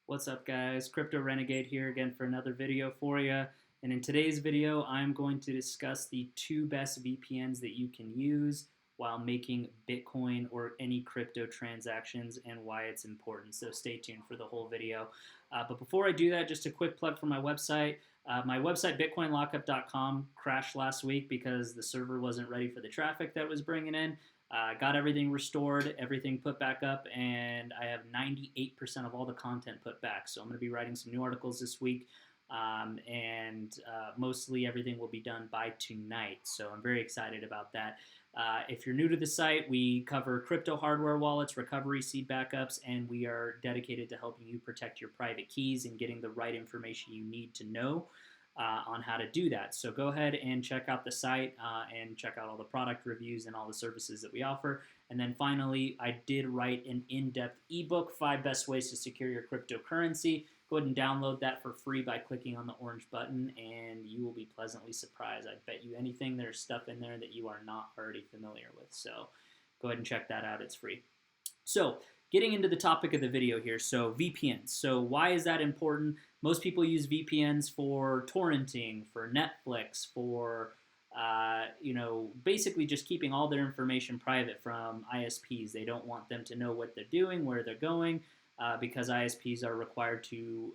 What's up, guys? Crypto Renegade here again for another video for you. And in today's video, I'm going to discuss the two best VPNs that you can use while making Bitcoin or any crypto transactions and why it's important. So stay tuned for the whole video. But before I do that, just a quick plug for my website. My website, bitcoinlockup.com, crashed last week because the server wasn't ready for the traffic that it was bringing in. Got everything restored, everything put back up, and I have 98% of all the content put back. So I'm going to be writing some new articles this week, and mostly everything will be done by tonight. So I'm very excited about that. If you're new to the site, we cover crypto hardware wallets, recovery seed backups, and we are dedicated to helping you protect your private keys and getting the right information you need to know on how to do that. So go ahead and check out the site and check out all the product reviews and all the services that we offer. And then finally, I did write an in-depth ebook, 5 Best Ways to Secure Your Cryptocurrency. Go ahead and download that for free by clicking on the orange button, and you will be pleasantly surprised. I bet you anything, there's stuff in there that you are not already familiar with. So go ahead and check that out. It's free. So getting into the topic of the video here, so VPNs. So why is that important? Most people use VPNs for torrenting, for Netflix, for basically just keeping all their information private from ISPs. They don't want them to know what they're doing, where they're going, because ISPs are required to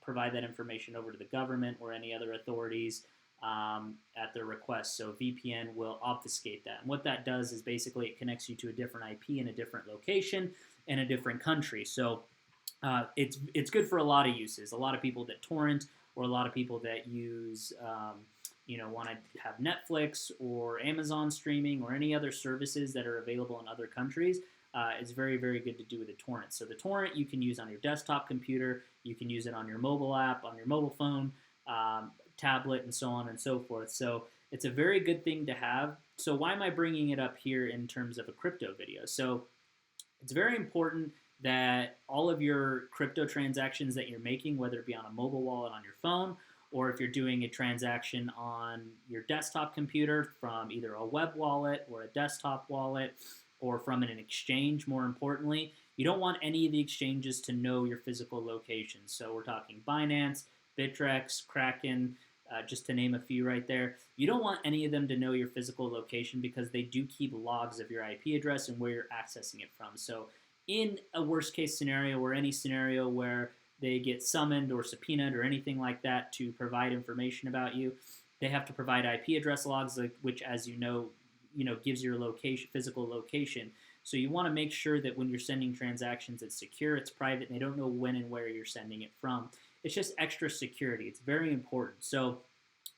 provide that information over to the government or any other authorities at their request. So VPN will obfuscate that. And what that does is basically it connects you to a different IP in a different location in a different country. So it's good for a lot of uses. A lot of people that torrent, or a lot of people that use, want to have Netflix or Amazon streaming or any other services that are available in other countries. It's very, very good to do with a torrent. So the torrent you can use on your desktop computer, you can use it on your mobile app, on your mobile phone, tablet, and so on and so forth. So it's a very good thing to have. So why am I bringing it up here in terms of a crypto video? So it's very important that all of your crypto transactions that you're making, whether it be on a mobile wallet on your phone, or if you're doing a transaction on your desktop computer from either a web wallet or a desktop wallet, or from an exchange, more importantly, you don't want any of the exchanges to know your physical location. So we're talking Binance, Bittrex, Kraken, just to name a few right there. You don't want any of them to know your physical location because they do keep logs of your IP address and where you're accessing it from. So in a worst case scenario, or any scenario where they get summoned or subpoenaed or anything like that to provide information about you, they have to provide IP address logs, which, as you know, gives your location, physical location. So you want to make sure that when you're sending transactions, it's secure, it's private, and they don't know when and where you're sending it from. It's just extra security. It's very important. So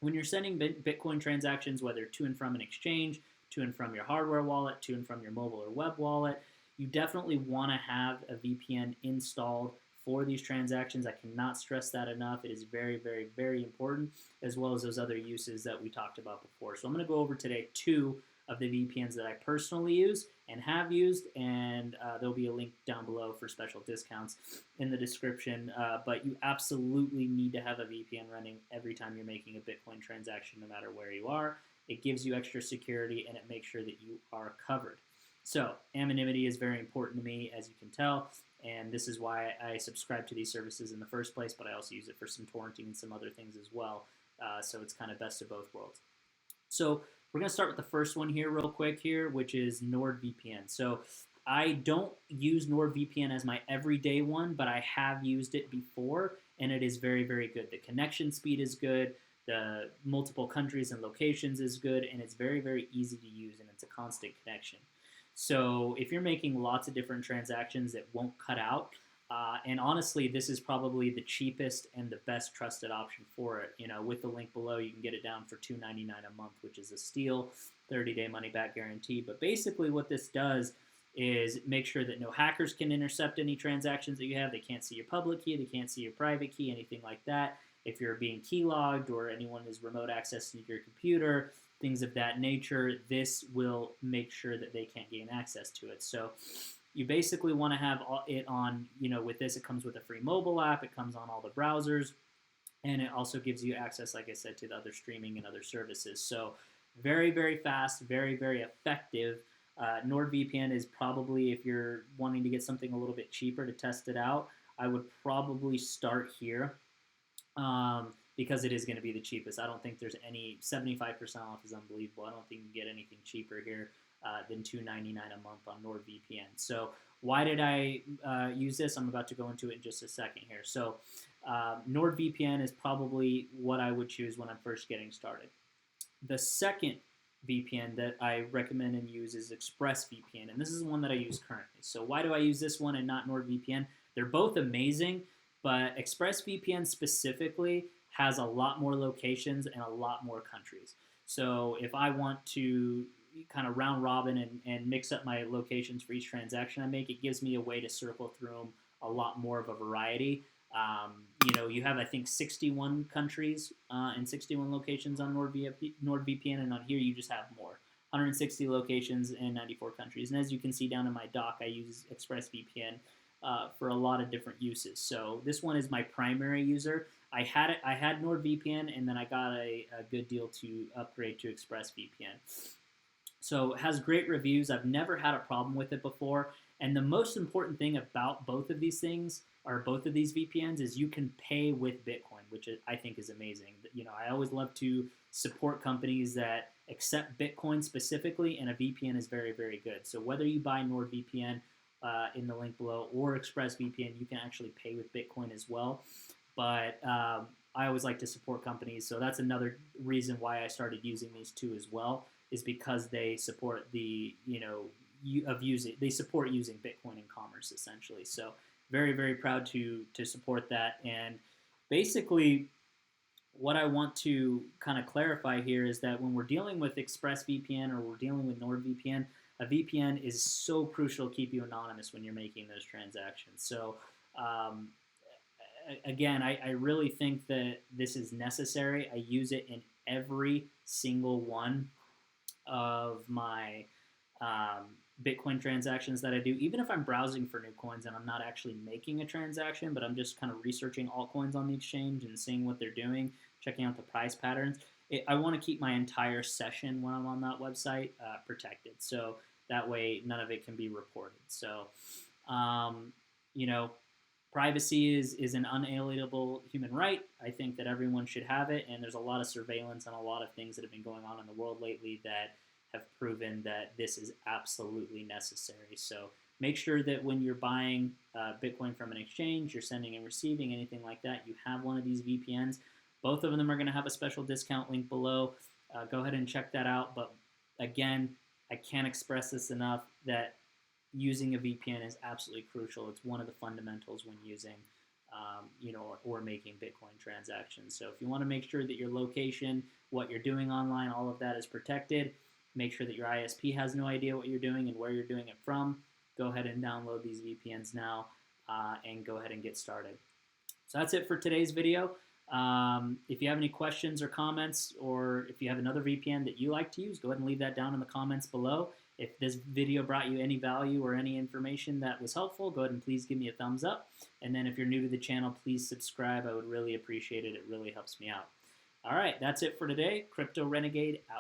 when you're sending Bitcoin transactions, whether to and from an exchange, to and from your hardware wallet, to and from your mobile or web wallet, you definitely want to have a VPN installed for these transactions. I cannot stress that enough. It is very, very, very important, as well as those other uses that we talked about before. So I'm going to go over today 2 of the VPNs that I personally use and have used, and there'll be a link down below for special discounts in the description. But you absolutely need to have a VPN running every time you're making a Bitcoin transaction, no matter where you are. It gives you extra security, and it makes sure that you are covered. So anonymity is very important to me, as you can tell, and this is why I subscribe to these services in the first place, but I also use it for some torrenting and some other things as well. So it's kind of best of both worlds. So we're going to start with the first one here real quick here, which is NordVPN. So I don't use NordVPN as my everyday one, but I have used it before, and it is very, very good. The connection speed is good. The multiple countries and locations is good, and it's very, very easy to use, and it's a constant connection. So if you're making lots of different transactions that won't cut out, and honestly, this is probably the cheapest and the best trusted option for it. With the link below, you can get it down for $2.99 a month, which is a steal, 30-day money-back guarantee. But basically what this does is make sure that no hackers can intercept any transactions that you have. They can't see your public key, they can't see your private key, anything like that. If you're being keylogged or anyone is remote accessing your computer, things of that nature, this will make sure that they can't gain access to it. So you basically want to have it on, with this, it comes with a free mobile app, it comes on all the browsers, and it also gives you access, like I said, to the other streaming and other services. So very, very fast, very, very effective. NordVPN is probably, if you're wanting to get something a little bit cheaper to test it out, I would probably start here because it is going to be the cheapest. I don't think there's any 75% off is unbelievable. I don't think you can get anything cheaper here than $2.99 a month on NordVPN. So why did I use this? I'm about to go into it in just a second here. So NordVPN is probably what I would choose when I'm first getting started. The second VPN that I recommend and use is ExpressVPN, and this is the one that I use currently. So why do I use this one and not NordVPN? They're both amazing, but ExpressVPN specifically has a lot more locations and a lot more countries. So if I want to kind of round robin and mix up my locations for each transaction I make, it gives me a way to circle through them a lot more of a variety. You have, I think, 61 countries and 61 locations on NordVPN, and on here you just have more. 160 locations and 94 countries. And as you can see down in my doc, I use ExpressVPN for a lot of different uses. So this one is my primary user. I had NordVPN, and then I got a good deal to upgrade to ExpressVPN. So it has great reviews. I've never had a problem with it before. And the most important thing about both of these things, or both of these VPNs, is you can pay with Bitcoin, which I think is amazing. I always love to support companies that accept Bitcoin specifically, and a VPN is very, very good. So whether you buy NordVPN in the link below or ExpressVPN, you can actually pay with Bitcoin as well. But I always like to support companies, so that's another reason why I started using these two as well, is because they support they support using Bitcoin in commerce essentially. So very, very proud to support that. And basically what I want to kind of clarify here is that when we're dealing with ExpressVPN or we're dealing with NordVPN, a VPN is so crucial to keep you anonymous when you're making those transactions. So again, I really think that this is necessary. I use it in every single one of my Bitcoin transactions that I do, even if I'm browsing for new coins and I'm not actually making a transaction, but I'm just kind of researching altcoins on the exchange and seeing what they're doing, checking out the price patterns. I want to keep my entire session when I'm on that website protected, so that way none of it can be reported. So, privacy is an unalienable human right. I think that everyone should have it, and there's a lot of surveillance and a lot of things that have been going on in the world lately that have proven that this is absolutely necessary. So make sure that when you're buying Bitcoin from an exchange, you're sending and receiving, anything like that, you have one of these VPNs. Both of them are going to have a special discount link below. Go ahead and check that out. But again, I can't express this enough that using a VPN is absolutely crucial. It's one of the fundamentals when using, or making Bitcoin transactions. So if you want to make sure that your location, what you're doing online, all of that is protected, make sure that your ISP has no idea what you're doing and where you're doing it from, go ahead and download these VPNs now and go ahead and get started. So that's it for today's video. If you have any questions or comments, or if you have another VPN that you like to use, go ahead and leave that down in the comments below. If this video brought you any value or any information that was helpful, go ahead and please give me a thumbs up. And then if you're new to the channel, please subscribe. I would really appreciate it. It really helps me out. All right, that's it for today. Crypto Renegade out.